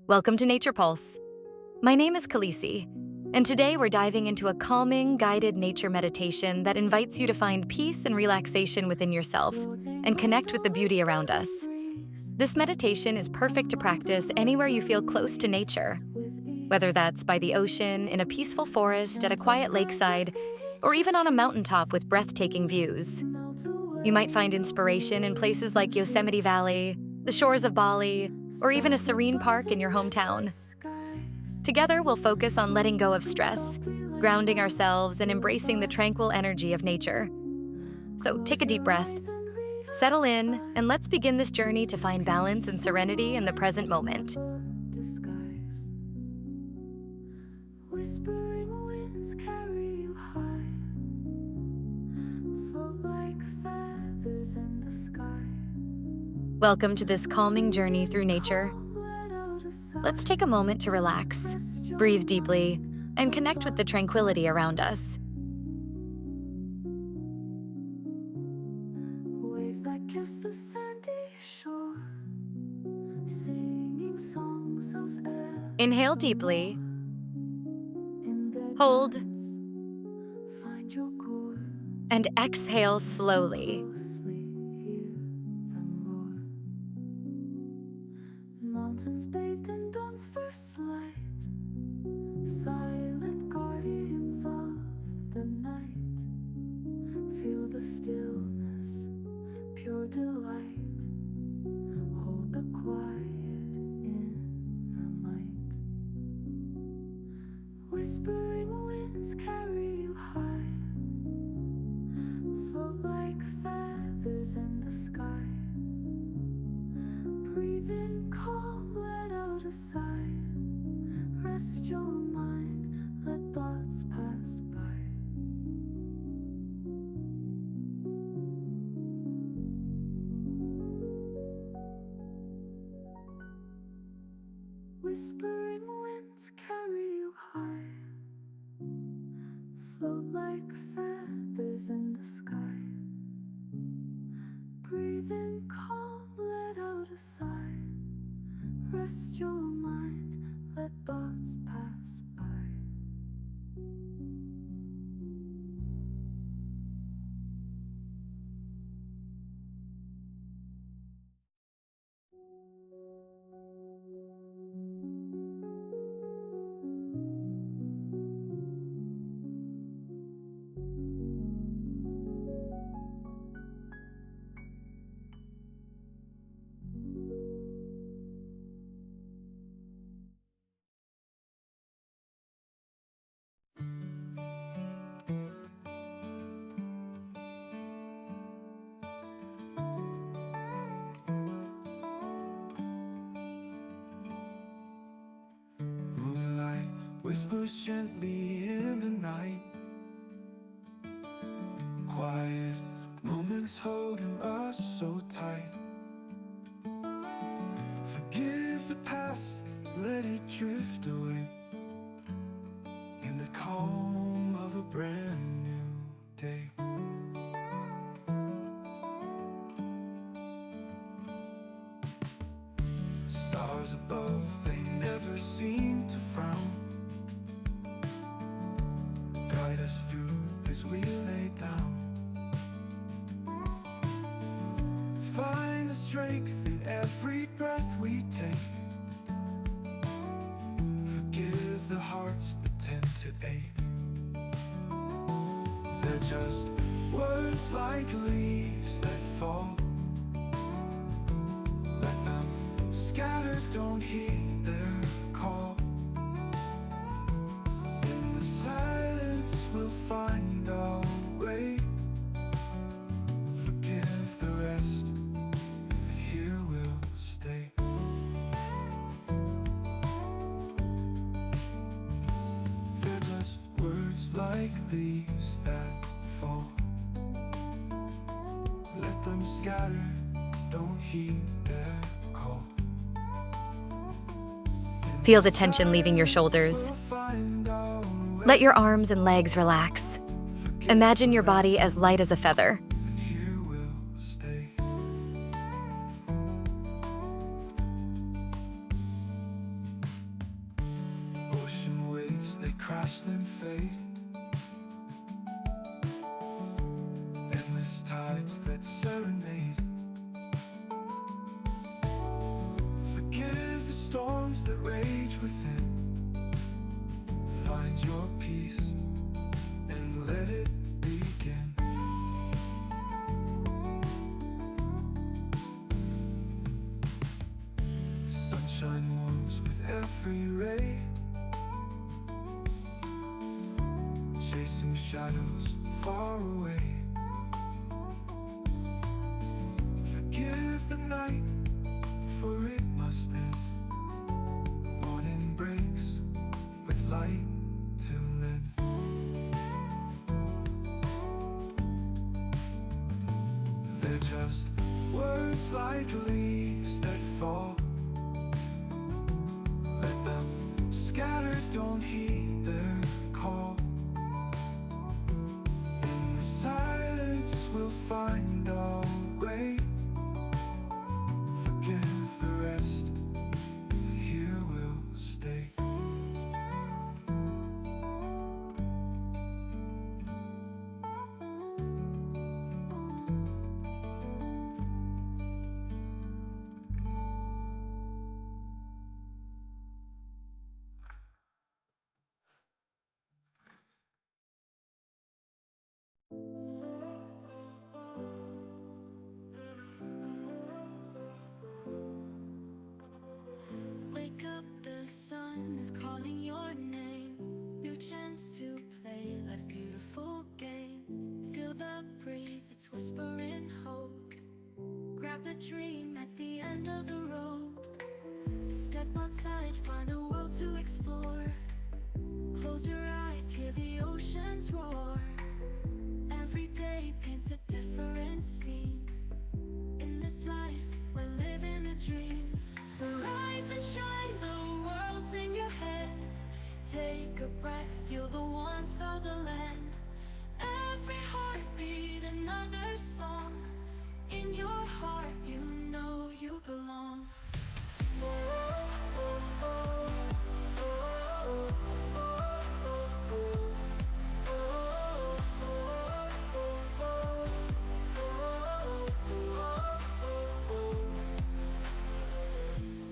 Welcome to Nature Pulse. My name is Khaleesi, and today we're diving into a calming, guided nature meditation that invites you to find peace and relaxation within yourself and connect with the beauty around us. This meditation is perfect to practice anywhere you feel close to nature, whether that's by the ocean, in a peaceful forest, at a quiet lakeside, or even on a mountaintop with breathtaking views. You might find inspiration in places like Yosemite Valley, the shores of Bali, or even a serene park in your hometown. Together, we'll focus on letting go of stress, grounding ourselves, and embracing the tranquil energy of nature. So take a deep breath, settle in, and let's begin this journey to find balance and serenity in the present moment. Whispering winds carry you high, float like feathers in the sky. Welcome to this calming journey through nature. Let's take a moment to relax, breathe deeply, and connect with the tranquility around us. Waves that kiss the sandy shore, singing songs of air. Inhale deeply, In their hold, dance, find your core. and exhale slowly. Closely hear them roar. Mountains bathed in dawn's first light, silent guardians of the night. Feel the stillness, pure delight. Hold the quiet inner might. Whispering winds carry you high, float like feathers in the sky. Breathe in calm, let out a sigh. Rest your mind, let thoughts pass by. Whispering winds carry you high, float like feathers in the sky. Breathe in calm, let out a sigh. Rest your mind, let thoughts pass by. Moonlight whispers gently in the night. Quiet moments holding us so tight. Forgive the past, let it drift away in the calm of a brand new day. Stars above, they never seem to frown. Guide us through as we lay down. Find the strength in every breath we take. Forgive the hearts that tend to ache. They're just words like leaves that fall. Let them scatter, don't heed their call. In the silence we'll find our way. Forgive the rest, and here we'll stay. They're just words like leaves that fall. Let them scatter, don't heed their call. Feel the tension leaving your shoulders. Let your arms and legs relax. Imagine your body as light as a feather. Here we'll stay. flash then fade. Endless tides that serenade. Forgive the storms that rage within. Find your peace and let it begin. Sunshine warms with every ray, chasing shadows far away. Forgive the night, for it must end. Morning breaks with light till then. They're just words like leaves that fall. Let them scatter, don't heed their call. In the silence we'll find our way. Forgive the rest, here we'll stay. Wake up, the sun is calling your name. New chance to play life's beautiful game. Feel the breeze, it's whispering hope. Grab the dream at the end of the road. Step outside, find a world to explore. Close your eyes, hear the oceans roar. Every day paints a different scene. In this life, we're living a dream. Rise and shine, the world's in your head. Take a breath, feel the warmth of the land. Every heartbeat, another song. In your heart, you know you belong.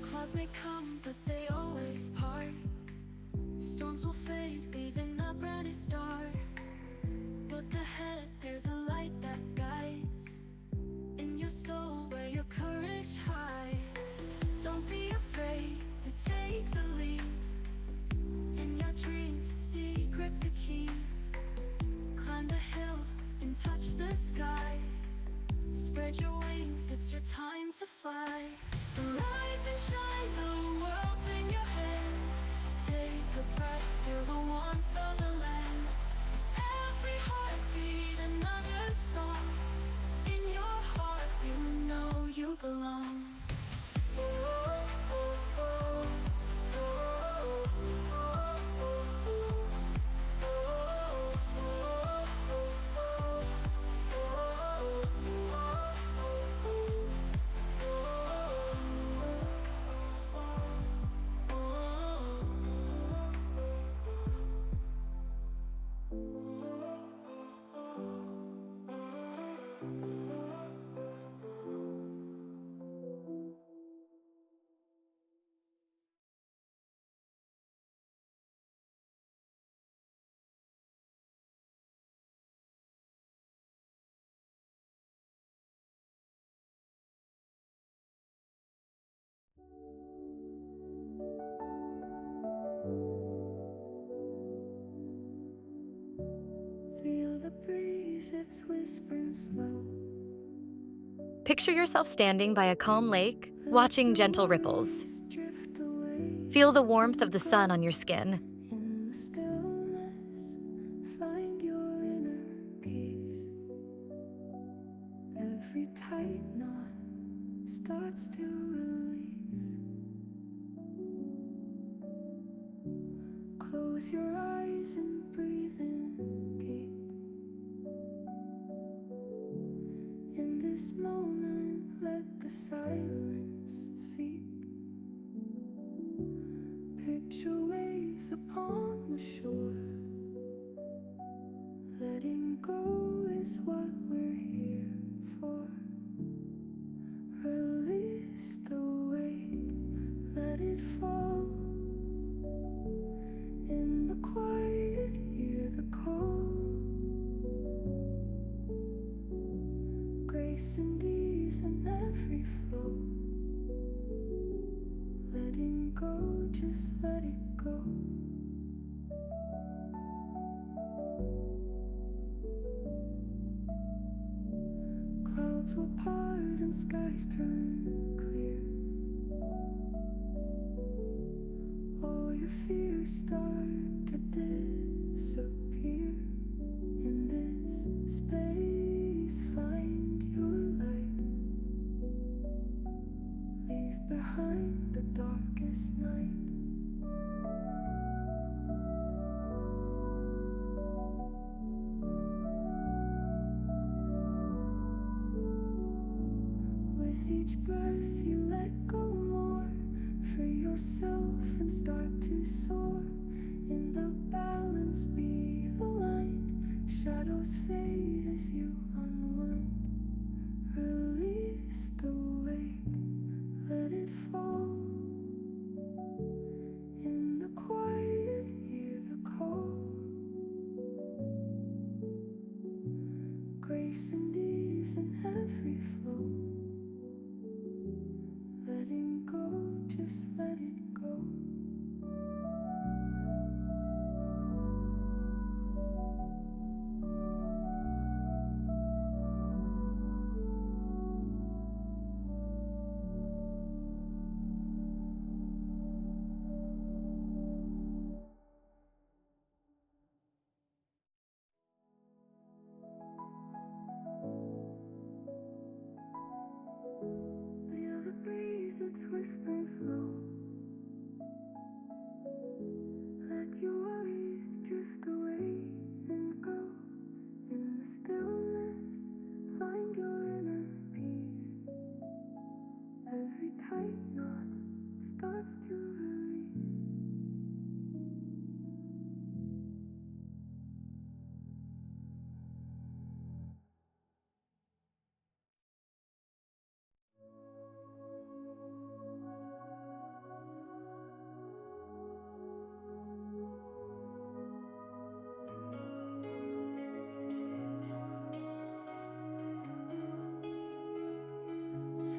Clouds may come, but they always part. Storms will fade, leaving a brand new start. Look ahead, there's a light that guides. In your soul, where your courage hides. Don't be afraid to take the lead. In your dreams, secrets to keep. Climb the hills and touch the sky. Spread your wings, it's your time to fly. Rise and shine, the world's in your hand. Take a breath, feel the warmth of the land. Every heartbeat, another song. In your heart, you know you belong. Feel the breeze, it's whispering slow. Picture yourself standing by a calm lake, watching gentle ripples. Drift away Feel the warmth of the sun on your skin. in the stillness. Find your inner peace. Every tight knot starts to release. Close your eyes and breathe in deep. In this moment, let the silence seep. Picture waves waves upon the shore. Letting go is what we're here for. Release the weight, let it fall. In the quiet, hear the call. Grace and ease in every flow. Letting go, just let it go. Clouds will part and skies turn clear. All your fears start to disappear. In this space, find your light. Leave behind the darkest night. With each breath you let go more. Free yourself and start to soar. In the balance be aligned. Shadows fade as you unwind. Release the weight, let it fall. In the quiet, hear the call. Grace and ease in every flow. Letting go, just let it go. Feel the breeze, it's whispering slow. Let your worries drift away and go. In the stillness, find your inner peace. Every tight knot starts to release.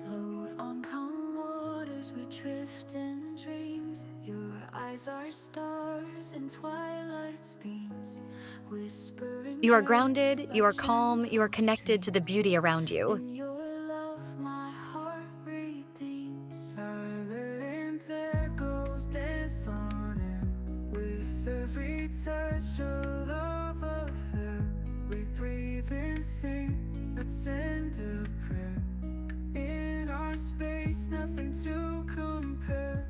Float on calm waters, we drift in dreams. Your eyes are stars in twilight's beams. Whispering You are words grounded, you are like calm, you are gentle connected to the streams. beauty around you. In your love, my heart redeems. Silent echoes dance on air. With every touch, a love affair. We breathe and sing a tender prayer. In our space, nothing to compare.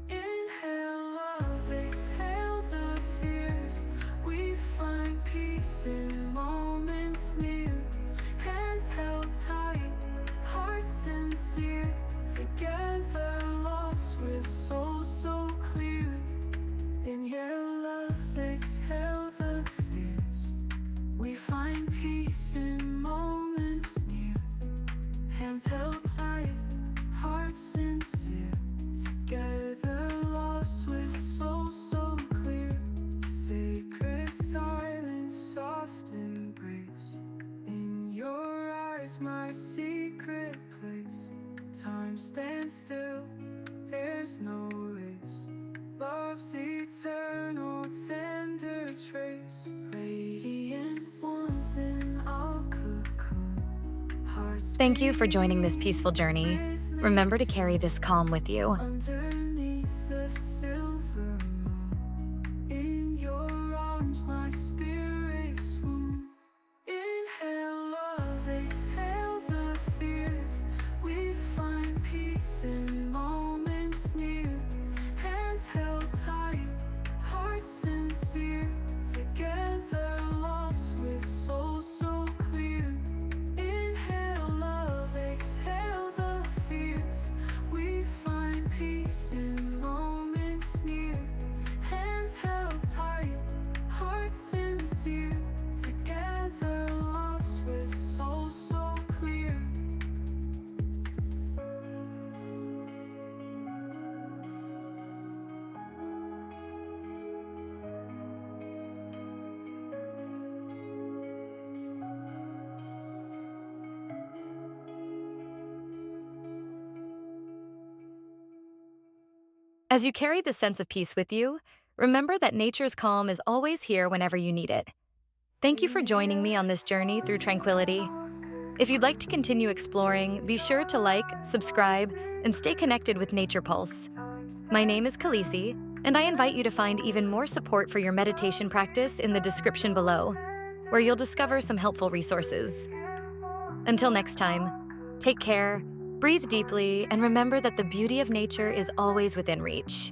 Inhale love, exhale the fears. We find peace in moments near. Hands held tight, hearts sincere. Together lost with souls so clear. Inhale love, exhale the fears. We find peace in moments near. Hands held tight, hearts sincere. Together lost with souls so clear. Sacred silence, soft embrace. In your eyes, my secret place. Time stands still, there's no race. Love's eternal, tender trace. Radiant warmth in our cocoon. Hearts Thank you for joining this beating peaceful journey. with Remember to carry this calm with you. underneath the silver moon. In your arms, my spirit swoon. Inhale love, exhale the fears. We find peace in moments near. Hands held tight, hearts sincere. Together lost with souls so clear. Inhale love, exhale the fears. We find peace As you carry this sense of peace with you, remember that nature's calm is always here whenever you need it. Thank you for joining me on this journey through tranquility. If you'd like to continue exploring, be sure to like, subscribe, and stay connected with Nature Pulse. My name is Khaleesi, and I invite you to find even more support for your meditation practice in the description below, where you'll discover some helpful resources. Until next time, take care, breathe deeply, and remember that the beauty of nature is always within reach.